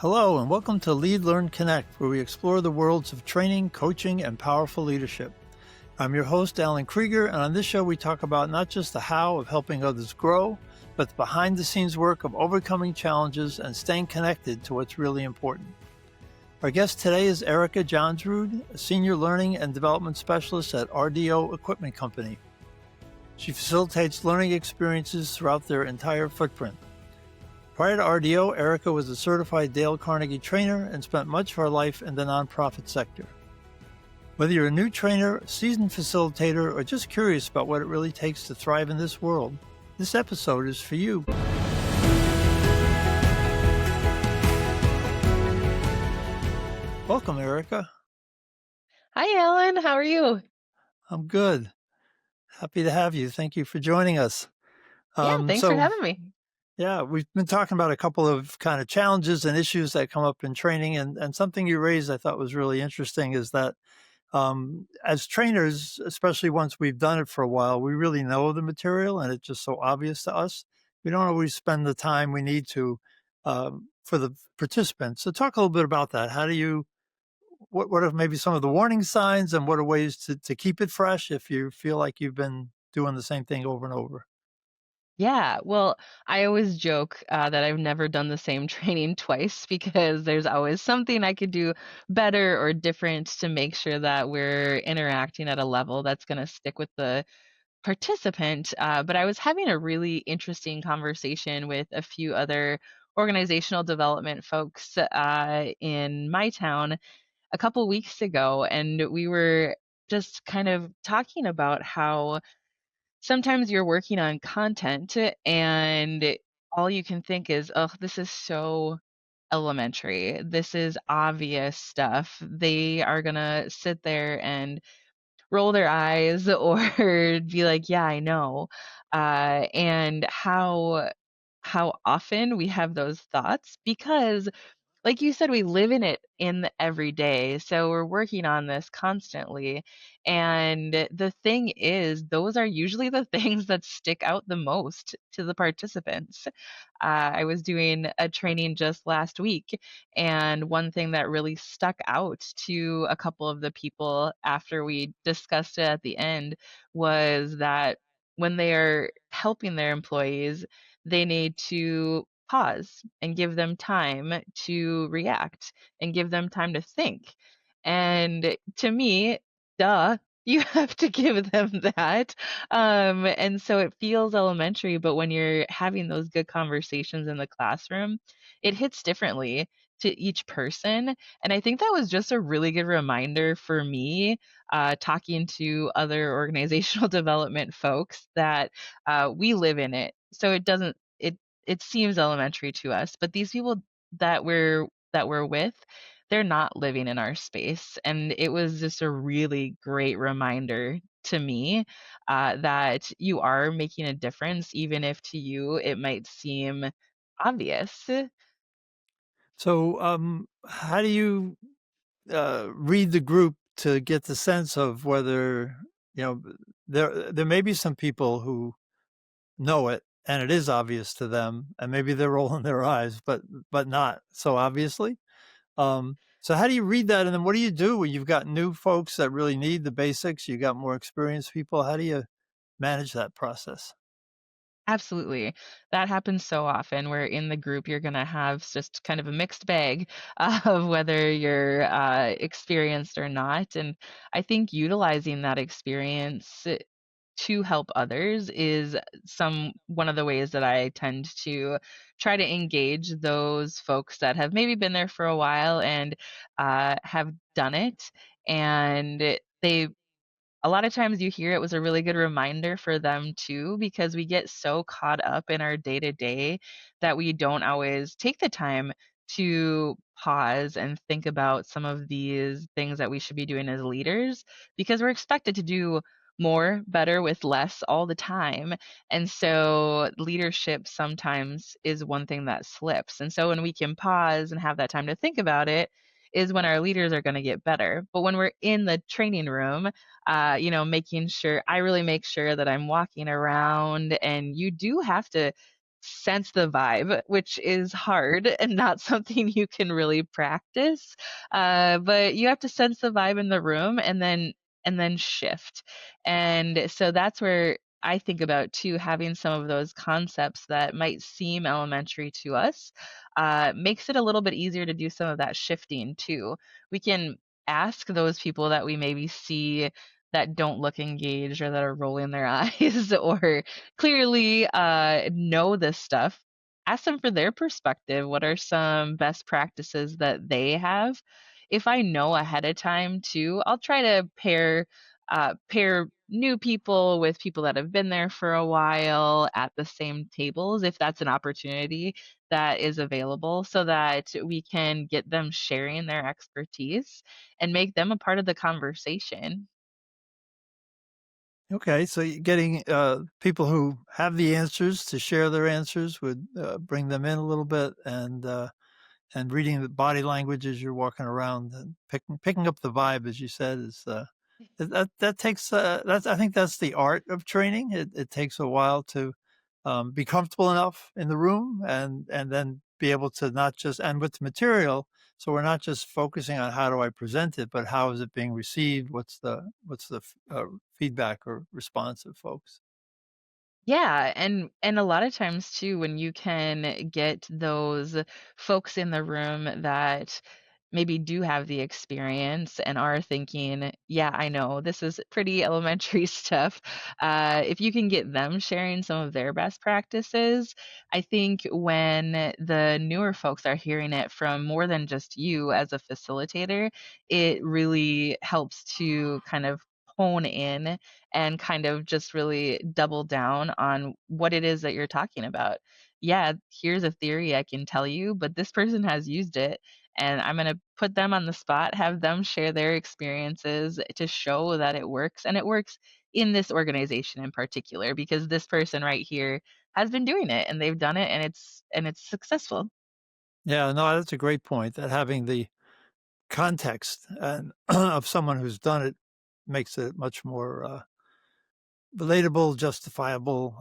Hello, and welcome to Lead, Learn, Connect, where we explore the worlds of training, coaching, and powerful leadership. I'm your host, Alan Krieger, and on this show we talk about not just the how of helping others grow, but the behind-the-scenes work of overcoming challenges and staying connected to what's really important. Our guest today is Erica Johnsrud, a Senior Learning and Development Specialist at RDO Equipment Company. She facilitates learning experiences throughout their entire footprint. Prior to RDO, Erica was a certified Dale Carnegie trainer and spent much of her life in the nonprofit sector. Whether you're a new trainer, seasoned facilitator, or just curious about what it really takes to thrive in this world, this episode is for you. Welcome, Erica. Hi, Alan. How are you? I'm good. Happy to have you. Thank you for joining us. Thanks for having me. Yeah, we've been talking about a couple of kind of challenges and issues that come up in training, and something you raised I thought was really interesting is that as trainers, especially once we've done it for a while, we really know the material and it's just so obvious to us. We don't always spend the time we need to for the participants. So talk a little bit about that. How do you, what are maybe some of the warning signs and what are ways to keep it fresh if you feel like you've been doing the same thing over and over? Yeah, well, I always joke that I've never done the same training twice because there's always something I could do better or different to make sure that we're interacting at a level that's going to stick with the participant. But I was having a really interesting conversation with a few other organizational development folks in my town a couple weeks ago, and we were just kind of talking about how sometimes you're working on content and all you can think is, oh, this is so elementary. This is obvious stuff. They are going to sit there and roll their eyes or be like, yeah, I know. And how often we have those thoughts because like you said, we live in it in the every day. So we're working on this constantly. And the thing is, those are usually the things that stick out the most to the participants. I was doing a training just last week, and one thing that really stuck out to a couple of the people after we discussed it at the end was that when they are helping their employees, they need to pause and give them time to react and give them time to think. And to me, duh, you have to give them that. And so it feels elementary, but when you're having those good conversations in the classroom, it hits differently to each person. And I think that was just a really good reminder for me, talking to other organizational development folks, that we live in it. So it seems elementary to us, but these people that we're with, they're not living in our space. And it was just a really great reminder to me that you are making a difference, even if to you it might seem obvious. So how do you read the group to get the sense of whether, there may be some people who know it and it is obvious to them and maybe they're rolling their eyes, but not so obviously. So how do you read that? And then what do you do when you've got new folks that really need the basics? You got more experienced people. How do you manage that process? Absolutely. That happens so often where in the group you're going to have just kind of a mixed bag of whether you're experienced or not. And I think utilizing that experience to help others is one of the ways that I tend to try to engage those folks that have maybe been there for a while and have done it. And they a lot of times you hear it was a really good reminder for them too, because we get so caught up in our day to day that we don't always take the time to pause and think about some of these things that we should be doing as leaders because we're expected to do more, better with less all the time. And so leadership sometimes is one thing that slips. And so when we can pause and have that time to think about it, is when our leaders are going to get better. But when we're in the training room, making sure I really make sure that I'm walking around, and you do have to sense the vibe, which is hard and not something you can really practice. But you have to sense the vibe in the room and then shift. And so that's where I think about too, having some of those concepts that might seem elementary to us, makes it a little bit easier to do some of that shifting too. We can ask those people that we maybe see that don't look engaged or that are rolling their eyes or clearly know this stuff. Ask them for their perspective. What are some best practices that they have? If I know ahead of time too, I'll try to pair new people with people that have been there for a while at the same tables if that's an opportunity that is available so that we can get them sharing their expertise and make them a part of the conversation. Okay, so you're getting people who have the answers to share their answers would bring them in a little bit, and reading the body language as you're walking around and picking up the vibe, as you said, is that takes that's I think that's the art of training. It takes a while to be comfortable enough in the room, and then be able to not just and with the material. So we're not just focusing on how do I present it, but how is it being received? What's the feedback or response of folks? Yeah, and a lot of times too, when you can get those folks in the room that maybe do have the experience and are thinking, "Yeah, I know, this is pretty elementary stuff." If you can get them sharing some of their best practices, I think when the newer folks are hearing it from more than just you as a facilitator, it really helps to kind of hone in and kind of just really double down on what it is that you're talking about. Yeah, here's a theory I can tell you, but this person has used it, and I'm going to put them on the spot, have them share their experiences to show that it works. And it works in this organization in particular because this person right here has been doing it and they've done it and it's successful. Yeah, no, that's a great point. That having the context and of someone who's done it makes it much more relatable, justifiable,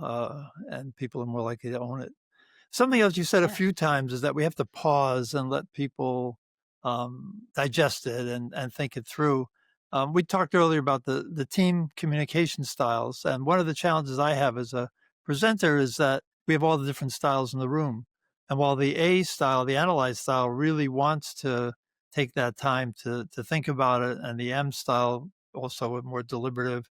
and people are more likely to own it. Something else you said a Yeah. few times is that we have to pause and let people digest it and think it through. We talked earlier about the team communication styles, and one of the challenges I have as a presenter is that we have all the different styles in the room. And while the A style, the analyze style, really wants to take that time to think about it, and the M style, also a more deliberative,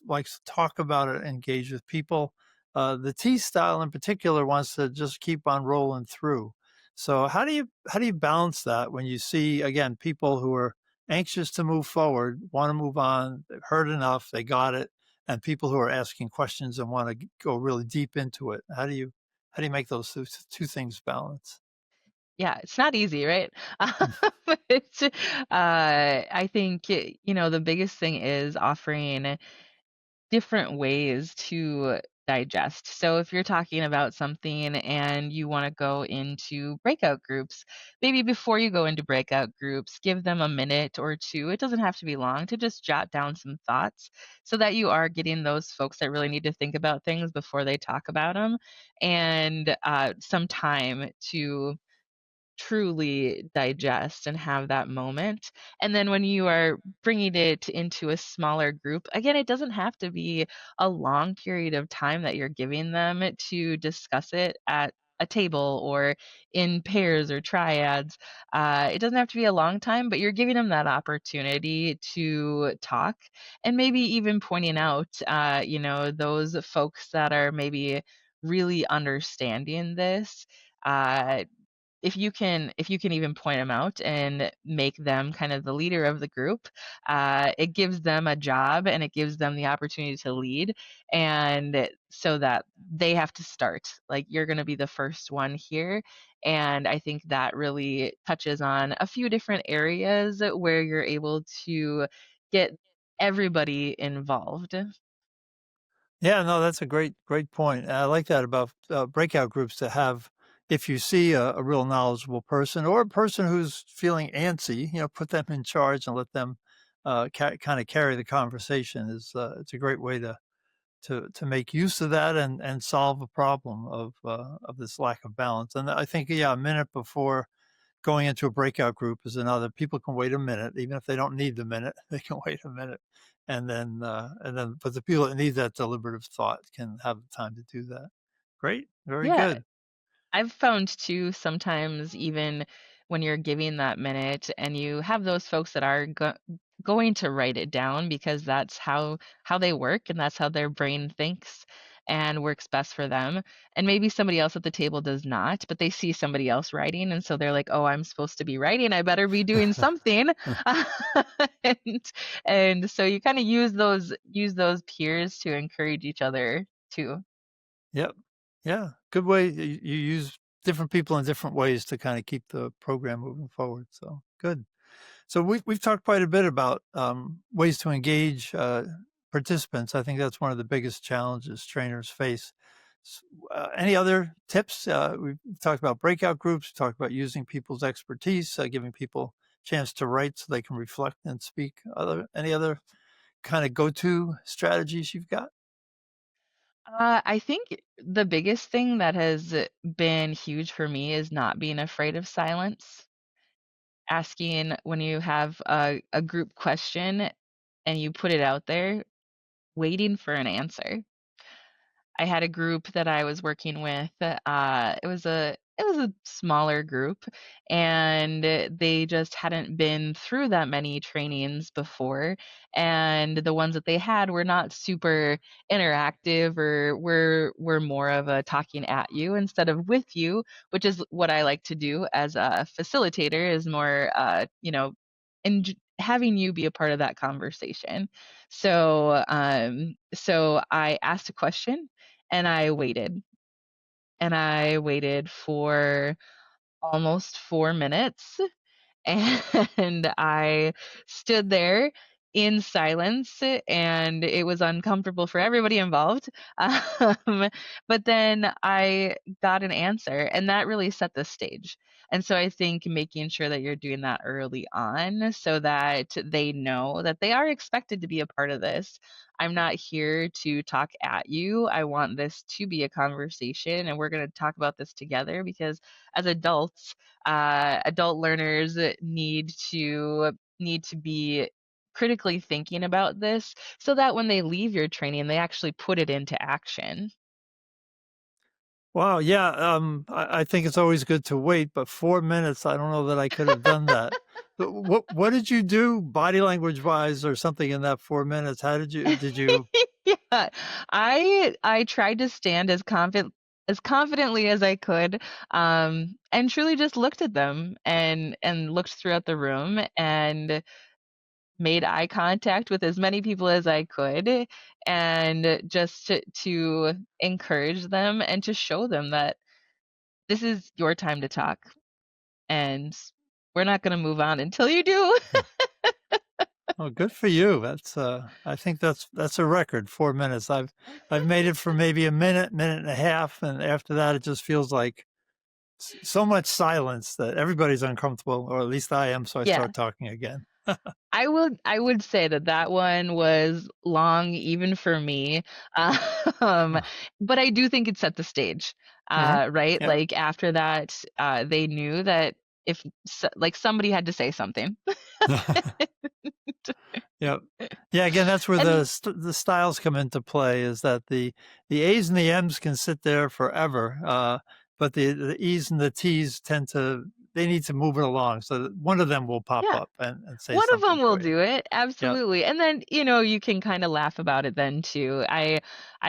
likes to talk about it, engage with people. The T style in particular wants to just keep on rolling through. So how do you balance that when you see again people who are anxious to move forward, want to move on, they've heard enough, they got it, and people who are asking questions and want to go really deep into it? How do you make those two things balance? Yeah, it's not easy, right? It's, I think, you know, the biggest thing is offering different ways to digest. So if you're talking about something and you want to go into breakout groups, maybe before you go into breakout groups, give them a minute or two. It doesn't have to be long to just jot down some thoughts so that you are getting those folks that really need to think about things before they talk about them and some time to truly digest and have that moment. And then when you are bringing it into a smaller group, again, it doesn't have to be a long period of time that you're giving them to discuss it at a table or in pairs or triads. It doesn't have to be a long time, but you're giving them that opportunity to talk and maybe even pointing out, you know, those folks that are maybe really understanding this. If you can even point them out and make them kind of the leader of the group, it gives them a job and it gives them the opportunity to lead, and so that they have to start. Like, "You're gonna be the first one here," and I think that really touches on a few different areas where you're able to get everybody involved. Yeah, no, that's a great point. And I like that about breakout groups to have. If you see a real knowledgeable person or a person who's feeling antsy, put them in charge and let them kind of carry the conversation. It's a great way to make use of that and solve a problem of this lack of balance. And I think, yeah, a minute before going into a breakout group is another. People can wait a minute, even if they don't need the minute, they can wait a minute. But the people that need that deliberative thought can have the time to do that. Great. Very Yeah. good. I've found too sometimes even when you're giving that minute and you have those folks that are going to write it down because that's how they work and that's how their brain thinks and works best for them. And maybe somebody else at the table does not, but they see somebody else writing and so they're like, "Oh, I'm supposed to be writing. I better be doing something." and and so you kind of use those peers to encourage each other too. Yep. Yeah. Good way. You use different people in different ways to kind of keep the program moving forward. So good. So we've talked quite a bit about ways to engage participants. I think that's one of the biggest challenges trainers face. Any other tips? We've talked about breakout groups, talked about using people's expertise, giving people chance to write so they can reflect and speak. Any other kind of go-to strategies you've got? I think the biggest thing that has been huge for me is not being afraid of silence. Asking when you have a group question and you put it out there, waiting for an answer. I had a group that I was working with, it was a smaller group, and they just hadn't been through that many trainings before, and the ones that they had were not super interactive or were more of a talking at you instead of with you, which is what I like to do as a facilitator is more, and having you be a part of that conversation. So I asked a question and I waited for almost 4 minutes, and I stood there in silence, and it was uncomfortable for everybody involved. Um, but then I got an answer, and that really set the stage. And so I think making sure that you're doing that early on so that they know that they are expected to be a part of this. I'm not here to talk at you. I want this to be a conversation, and we're going to talk about this together because as adults, adult learners need to be critically thinking about this so that when they leave your training, they actually put it into action. Wow, yeah, I think it's always good to wait, but 4 minutes, I don't know that I could have done that. But what did you do body language-wise or something in that 4 minutes? How did you Yeah. I tried to stand as confidently as I could, and truly just looked at them and looked throughout the room and made eye contact with as many people as I could, and just to encourage them and to show them that this is your time to talk, and we're not gonna move on until you do. Oh, good for you. I think that's a record, 4 minutes. I've made it for maybe a minute, minute and a half, and after that, it just feels like so much silence that everybody's uncomfortable, or at least I am, so I Yeah. start talking again. I would say that that one was long even for me, um, but I do think it set the stage, Mhm. right? Yep. Like, after that, they knew that if like, somebody had to say something. Yep. Yeah, again, that's where And the styles come into play is that the A's and the M's can sit there forever, but the E's and the T's they need to move it along, so that one of them will pop yeah. up and say One of something them will for you. do it, Yep. absolutely, and then, you can kinda laugh about it then too. I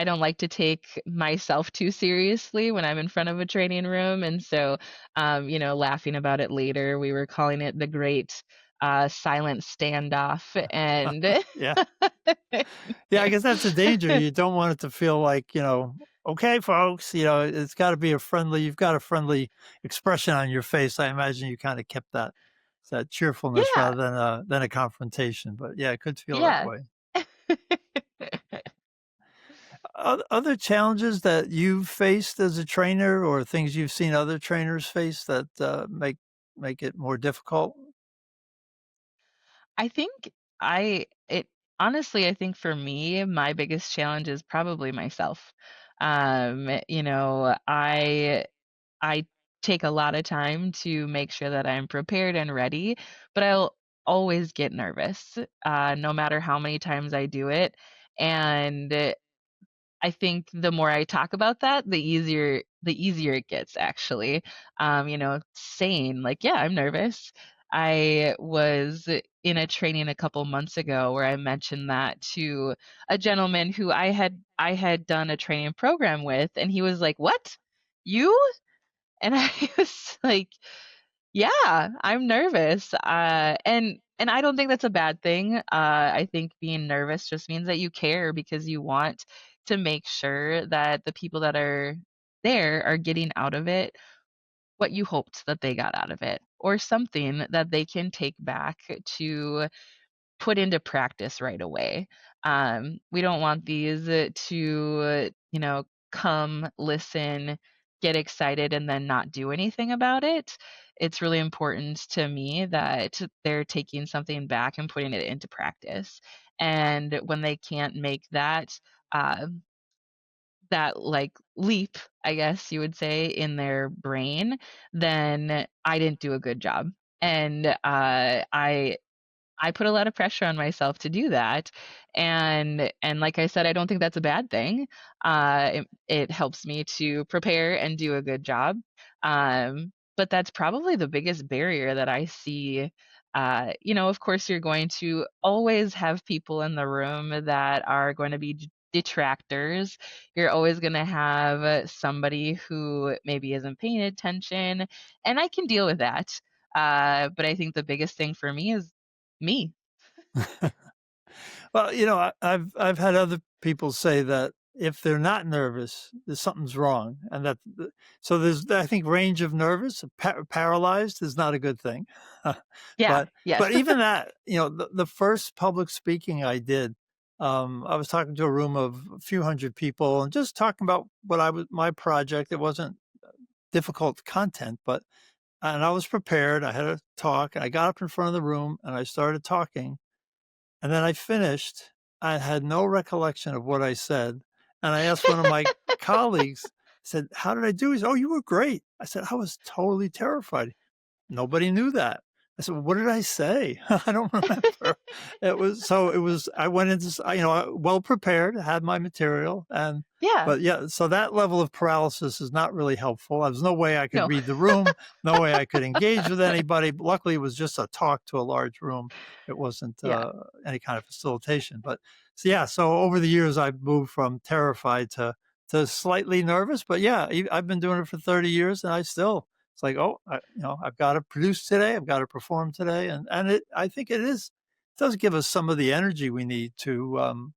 don't like to take myself too seriously when I'm in front of a training room, and so, laughing about it later, we were calling it the great, silent standoff, and Yeah. Yeah, I guess that's a danger. You don't want it to feel like, "Okay, folks," it's gotta be you've got a friendly expression on your face. I imagine you kinda kept that cheerfulness yeah, rather than a confrontation, but yeah, it could feel that yeah. way. Other challenges that you've faced as a trainer or things you've seen other trainers face that, make it more difficult? I think I it honestly, I think for me, my biggest challenge is probably myself. I take a lot of time to make sure that I'm prepared and ready, but I'll always get nervous, no matter how many times I do it. And I think the more I talk about that, the easier it gets actually. Saying like, "Yeah, I'm nervous." I was in a training a couple months ago where I mentioned that to a gentleman who I had done a training program with, and he was like, "What? You?" And I was like, yeah, I'm nervous. And I don't think that's a bad thing. I think being nervous just means that you care because you want to make sure that the people that are there are getting out of it what you hoped that they got out of it, or something that they can take back to put into practice right away. We don't want these to come, listen, get excited, and then not do anything about it. It's really important to me that they're taking something back and putting it into practice. And when they can't make uh, that like leap, I guess you would say, in their brain, then I didn't do a good job. And I put a lot of pressure on myself to do that, and like I said, I don't think that's a bad thing. It helps me to prepare and do a good job. But that's probably the biggest barrier that I see. Of course, you're going to always have people in the room that are going to be detractors. You're always going to have somebody who maybe isn't paying attention, and I can deal with that. But I think the biggest thing for me is me. Well, I've had other people say that if they're not nervous, there's something's wrong, and so there's I think range of nervous, paralyzed is not a good thing, Yeah, but yes. even that, the first public speaking I did, I was talking to a room of a few hundred people and just talking about what I was my project. It wasn't difficult content, and I was prepared. I had a talk, and I got up in front of the room and I started talking, and then I finished. I had no recollection of what I said, and I asked one of my colleagues, I said, "How did I do?" He said, "Oh, you were great." I said, "I was totally terrified." Nobody knew that. I said, "Well, what did I say?" I don't remember. I went into well prepared, had my material, Yeah, but yeah, so that level of paralysis is not really helpful. There's no way I could no. read the room, no way I could engage with anybody. Luckily, it was just a talk to a large room. It wasn't Yeah, any kind of facilitation. But yeah, so over the years, I've moved from terrified to slightly nervous. But yeah, I've been doing it for 30 years, and it's like, oh, I've got to produce today. I've got to perform today, and I think it does give us some of the energy we need to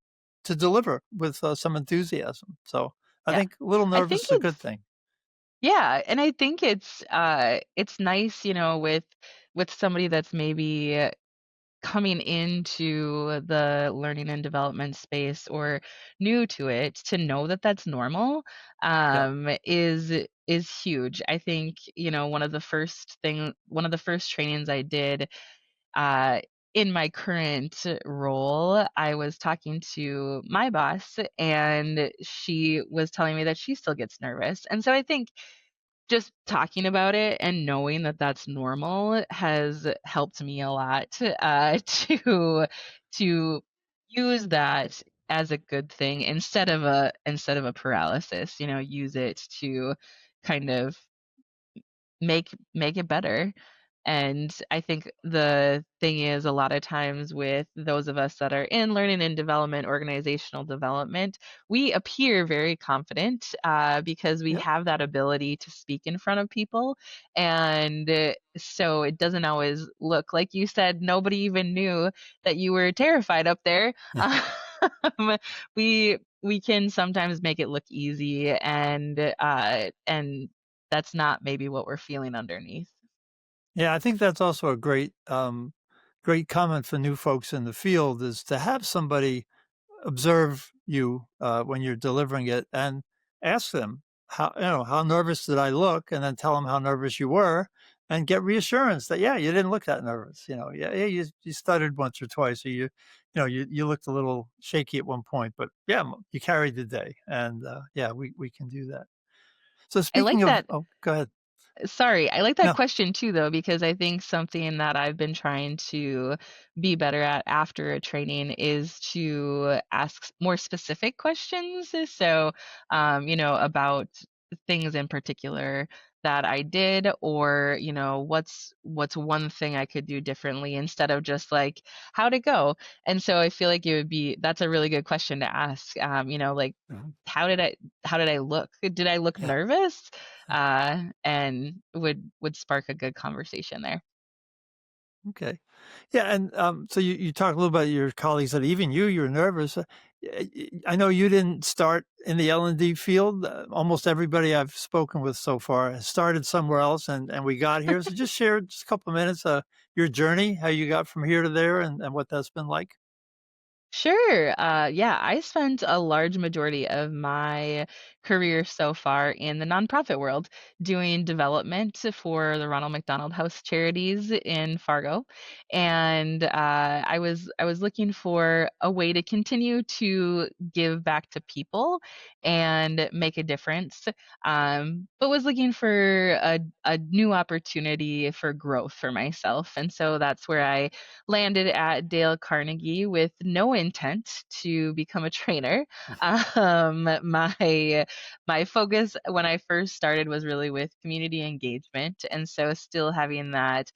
deliver with some enthusiasm. So I yeah. think a little I nervous think is a good it's thing. yeah, and I think it's nice, with somebody that's maybe coming into the learning and development space or new to it, to know that that's normal, Yeah, is huge. I think, one of the first trainings I did, uh, in my current role, I was talking to my boss, and she was telling me that she still gets nervous. And so I think just talking about it and knowing that that's normal has helped me a lot, to use that as a good thing instead of a paralysis. Use it to kind of make it better. And I think the thing is, a lot of times with those of us that are in learning and development, organizational development, we appear very confident, because we yeah. have that ability to speak in front of people. And so it doesn't always look like you said, nobody even knew that you were terrified up there. Um, we can sometimes make it look easy, and that's not maybe what we're feeling underneath. Yeah, I think that's also a great comment for new folks in the field is to have somebody observe you when you're delivering it and ask them how nervous did I look, and then tell them how nervous you were, and get reassurance that, yeah, you didn't look that nervous. Yeah, yeah, you stuttered once or twice, or you looked a little shaky at one point, but yeah, you carried the day, and yeah, we can do that. So I speaking like of, that. oh, go ahead. Sorry, I like that No, question too, though, because I think something that I've been trying to be better at after a training is to ask more specific questions. So, about things in particular that I did, or what's one thing I could do differently instead of just like how'd it go. And so I feel like that's a really good question to ask. Like mhm, how did I look? Did I look yeah. nervous? And would spark a good conversation there. Okay. Yeah, and, so you talked a little about your colleagues that even you were nervous. I know you didn't start in the L&D field. Almost everybody I've spoken with so far has started somewhere else, and we got here. So just share just a couple of minutes, your journey, how you got from here to there, and what that's been like. Sure. Yeah, I spent a large majority of my career so far in the nonprofit world doing development for the Ronald McDonald House Charities in Fargo, and I was looking for a way to continue to give back to people and make a difference, but was looking for a new opportunity for growth for myself, and so that's where I landed at Dale Carnegie with no intent to become a trainer. My focus when I first started was really with community engagement, and so still having that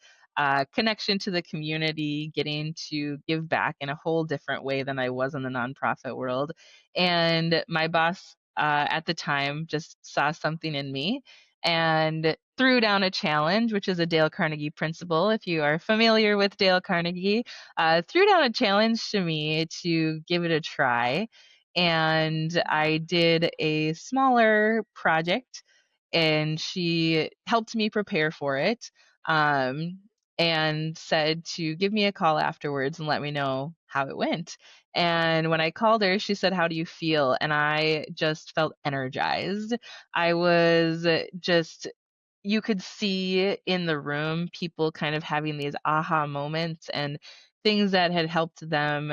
connection to the community, getting to give back in a whole different way than I was in the nonprofit world. And my boss at the time just saw something in me and threw down a challenge, which is a Dale Carnegie principle. If you are familiar with Dale Carnegie, threw down a challenge to me to give it a try. And I did a smaller project, and she helped me prepare for it. Um, and said to give me a call afterwards and let me know how it went. And when I called her, she said, "How do you feel?" And I just felt energized. I was just you could see in the room people kind of having these aha moments and things that had helped them.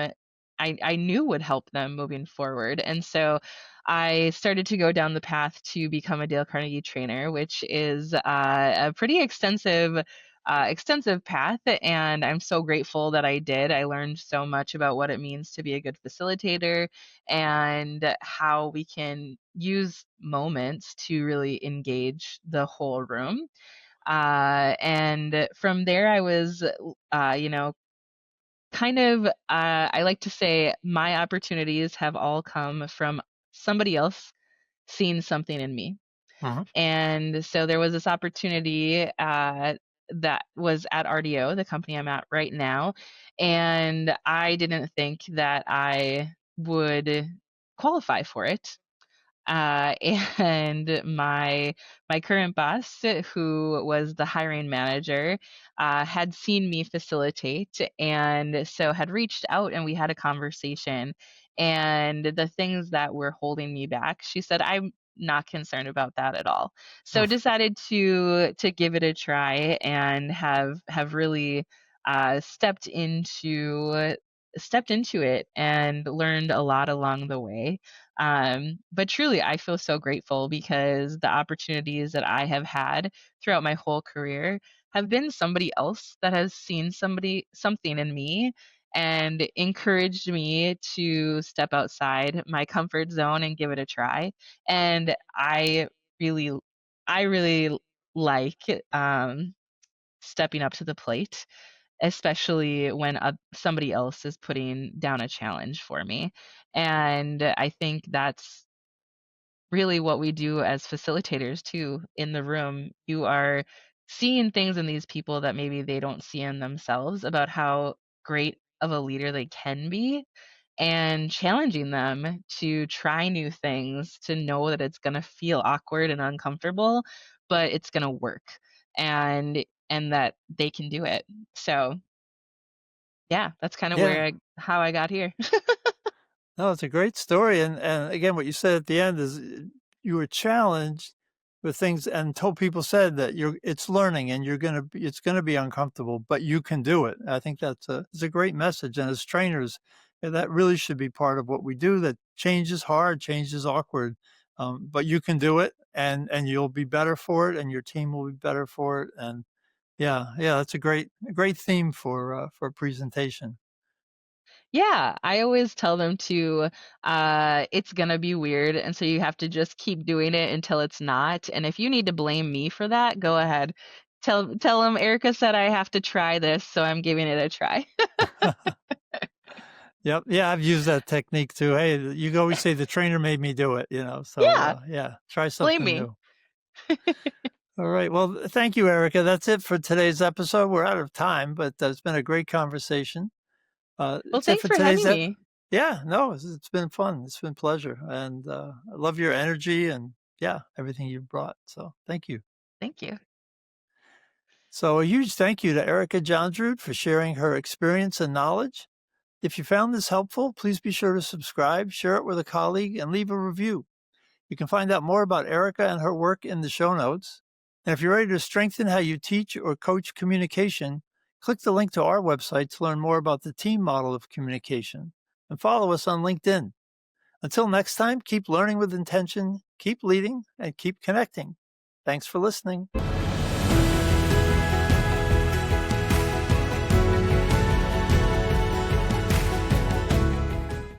I knew would help them moving forward. And so I started to go down the path to become a Dale Carnegie trainer, which is a pretty extensive path. And I'm so grateful that I did. I learned so much about what it means to be a good facilitator and how we can use moments to really engage the whole room. And from there, I was, kind of, I like to say my opportunities have all come from somebody else seeing something in me. Mhm. And so there was this opportunity that was at RDO, the company I'm at right now. And I didn't think that I would qualify for it. And my current boss, who was the hiring manager, had seen me facilitate, and so had reached out, and we had a conversation. And the things that were holding me back, she said, "I'm not concerned about that at all." So Mm. decided to give it a try and have really stepped into it and learned a lot along the way. But truly, I feel so grateful because the opportunities that I have had throughout my whole career have been somebody else that has seen something in me and encouraged me to step outside my comfort zone and give it a try. And really, I really like stepping up to the plate, especially when somebody else is putting down a challenge for me. And I think that's really what we do as facilitators too in the room. You are seeing things in these people that maybe they don't see in themselves about how great of a leader they can be and challenging them to try new things, to know that it's going to feel awkward and uncomfortable, but it's going to work and that they can do it. So, yeah, that's kind of Yeah. how I got here. No, it's a great story, and again, what you said at the end is, you were challenged, with things, and told people said that it's learning and it's gonna be uncomfortable, but you can do it. I think it's a great message. And as trainers, that really should be part of what we do. That change is hard, change is awkward, but you can do it, and you'll be better for it, and your team will be better for it. And yeah, that's a great theme for a presentation. Yeah, I always tell them to, it's gonna be weird, and so you have to just keep doing it until it's not, and if you need to blame me for that, go ahead. Tell them Erica said I have to try this, so I'm giving it a try. Yep. Yeah, I've used that technique too. Hey, you always say the trainer made me do it, so Yeah, yeah, try blame something me. new. All right. Well, thank you, Erica. That's it for today's episode. We're out of time, but it's been a great conversation. Well, It's it thanks for for today's having ep me. Yeah, no, it's been fun. It's been a pleasure, and, I love your energy and, yeah, everything you've brought, so thank you. Thank you. So a huge thank you to Erica Johnsrud for sharing her experience and knowledge. If you found this helpful, please be sure to subscribe, share it with a colleague, and leave a review. You can find out more about Erica and her work in the show notes. And if you're ready to strengthen how you teach or coach communication, click the link to our website to learn more about the team model of communication and follow us on LinkedIn. Until next time, keep learning with intention, keep leading, and keep connecting. Thanks for listening.